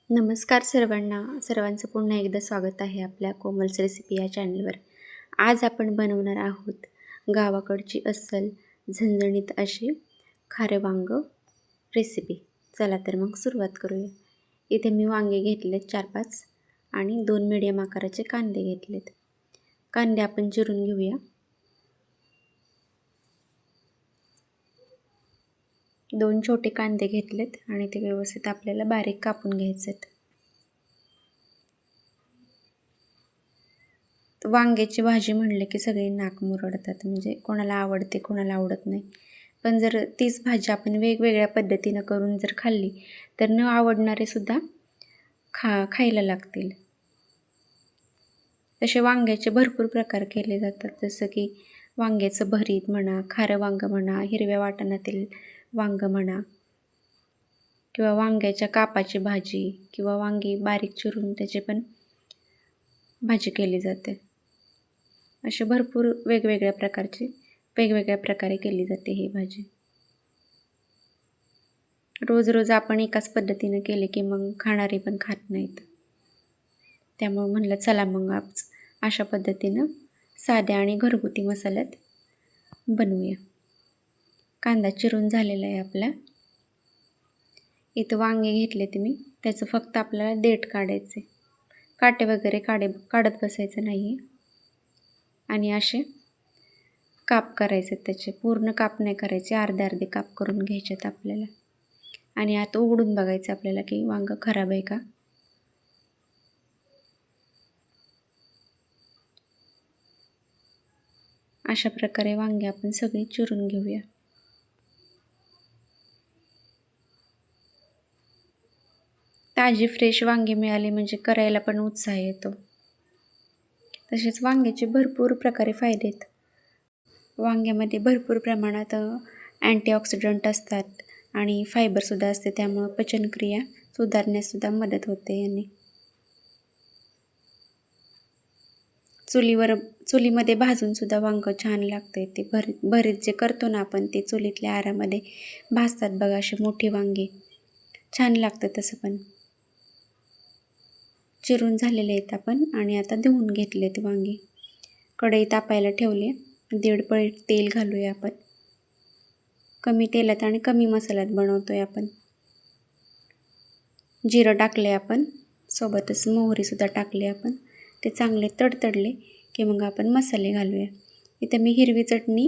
नमस्कार सर्वांचं पुन्हा एकदा स्वागत आहे आपल्या कोमल्स रेसिपी या चॅनलवर. आज आपण बनवणार आहोत गावाकडची अस्सल झणझणीत अशी खारं वांग रेसिपी. चला तर मग सुरुवात करूया. इथे मी वांगे घेतलेत 4-5 आणि 2 मीडियम आकाराचे कांदे घेतलेत. कांदे आपण चिरून घेऊया. 2 छोटे कांदे घेतलेत आणि ते व्यवस्थित आपल्याला बारीक कापून घ्यायचेत. वांग्याची भाजी म्हणले की सगळे नाक मुरडतात, म्हणजे कोणाला आवडते कोणाला आवडत नाही. पण जर तीच भाजी आपण वेगवेगळ्या पद्धतीनं करून जर खाल्ली तर न आवडणारे सुद्धा खायला लागतील. तसे वांग्याचे भरपूर प्रकार केले जातात, जसं की वांग्याचं भरीत म्हणा, खारं वांगं म्हणा, हिरव्या वाटणातील वांगं म्हणा, किंवा वांग्याच्या कापाची भाजी, किंवा वांगी बारीक चिरून त्याची पण भाजी केली जाते. असे भरपूर वेगवेगळ्या प्रकारे केली जाते ही भाजी. रोज रोज आपण एकाच पद्धतीनं केले की मग खाणारे पण खात नाहीत. त्यामुळे म्हणलं चला मग अशा पद्धतीनं साध्या आणि घरगुती मसाल्यात बनवूया. कांदा चिरून झालेला आहे आपला. इथं वांगे घेतले मी, त्याचं फक्त आपल्याला देठ काढायचे, काटे वगैरे काढत बसायचं नाही. आणि असे काप करायचे, त्याचे पूर्ण काप नाही करायचे, अर्धे अर्धे काप करून घ्यायचेत आपल्याला. आणि आता उघडून बघायचं आपल्याला की वांग खराब आहे का. अशा प्रकारे वांगे आपण सगळे चिरून घेऊया. ताजी फ्रेश वांगे मिळाली म्हणजे करायला पण उत्साह येतो. तसेच वांग्याचे भरपूर प्रकारे फायदे आहेत. वांग्यामध्ये भरपूर प्रमाणात अँटीऑक्सिडंट असतात आणि फायबरसुद्धा असते, त्यामुळं पचनक्रिया सुधारण्यासुद्धा मदत होते याने. चुलीमध्ये भाजूनसुद्धा वांगं छान लागते. ते भरीत जे करतो ना आपण, ते चुलीतल्या आरामध्ये भाजतात बघा, अशी मोठी वांगी, छान लागतं तसं पण. चिरून झालेले आहेत आपण आणि आता धुवून घेतलेत वांगी. कढई तापायला ठेवली, 1.5 पळी तेल घालूया आपण. कमी तेलात आणि कमी मसाल्यात बनवतोय आपण. जिरं टाकले आपण, सोबतच मोहरीसुद्धा टाकली आपण. ते चांगले तडतडले की मग आपण मसाले घालूया. इथं मी हिरवी चटणी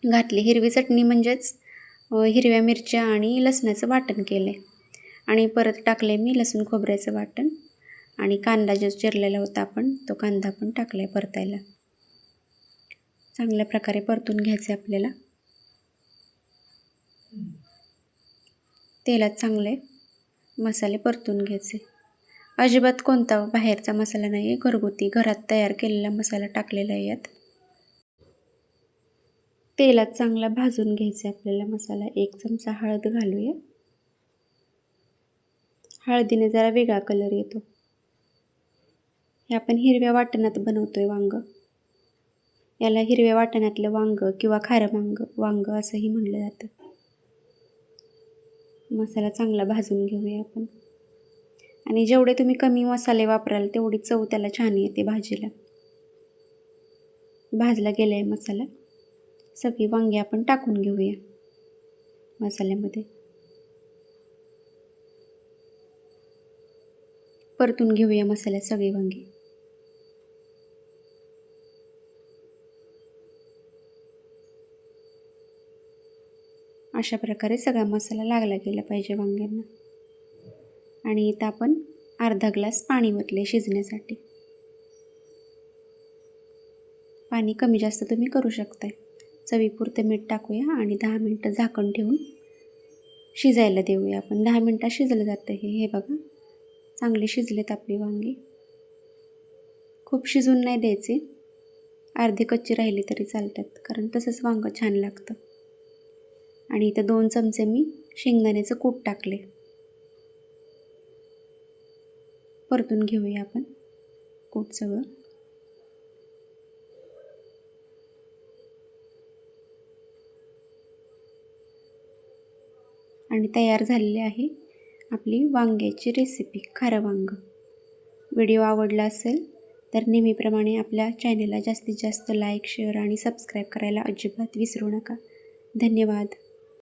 घातली. हिरवी चटणी म्हणजेच हिरव्या मिरच्या आणि लसणाचं वाटण केलं आहे. आणि परत टाकले मी लसूण खोबऱ्याचं वाटण, आणि कांदा जो चिरलेला होता आपण, तो कांदा पण टाकला आहे परतायला. चांगल्या प्रकारे परतून घ्यायचे आपल्याला. तेलात चांगले मसाले परतून घ्यायचे. अजिबात कोणता बाहेरचा मसाला नाही आहे, घरगुती घरात तयार केलेला मसाला टाकलेला आहे यात. तेलात चांगला भाजून घ्यायचा आपल्याला मसाला. 1 चमचा हळद घालूया. हळदीने जरा वेगळा कलर येतो. हे आपण हिरव्या वाटणात बनवतोय वांग. याला हिरव्या वाटणातलं वांग किंवा खारं वांग असंही म्हणलं जातं. मसाला चांगला भाजून घेऊया आपण. आणि जेवढे तुम्ही कमी मसाले वापराल तेवढी चव त्याला छान येते भाजीला. भाजला गेला आहे मसाला. सगळी वांगी आपण टाकून घेऊया मसाल्यामध्ये. परतून घेऊया मसाल्यात सगळी वांगी. अशा प्रकारे सगळा मसाला लागला गेला पाहिजे वांग्यांना. आणि इथं आपण अर्धा ग्लास पाणी ओतले शिजण्यासाठी. पाणी कमी जास्त तुम्ही करू शकताय. चवीपुरतं मीठ टाकूया आणि 10 मिनटं झाकण ठेवून शिजायला देऊया आपण. 10 मिनटात शिजलं जातं हे बघा, चांगले शिजलेत आपली वांगी. खूप शिजून नाही द्यायचे, अर्धे कच्चे राहिले तरी चालतात, कारण तसंच वांगं छान लागतं. आणि इथं 2 चमचे मी शेंगदाण्याचं कूट टाकले. परतून घेऊया आपण कूट सगळं. आणि तयार झालेले आहे आपली वांग्याची रेसिपी खारं वांगं. व्हिडिओ आवडला असेल तर नेहमीप्रमाणे आपल्या चॅनलला जास्तीत जास्त लाईक, शेअर आणि सबस्क्राईब करायला अजिबात विसरू नका. धन्यवाद.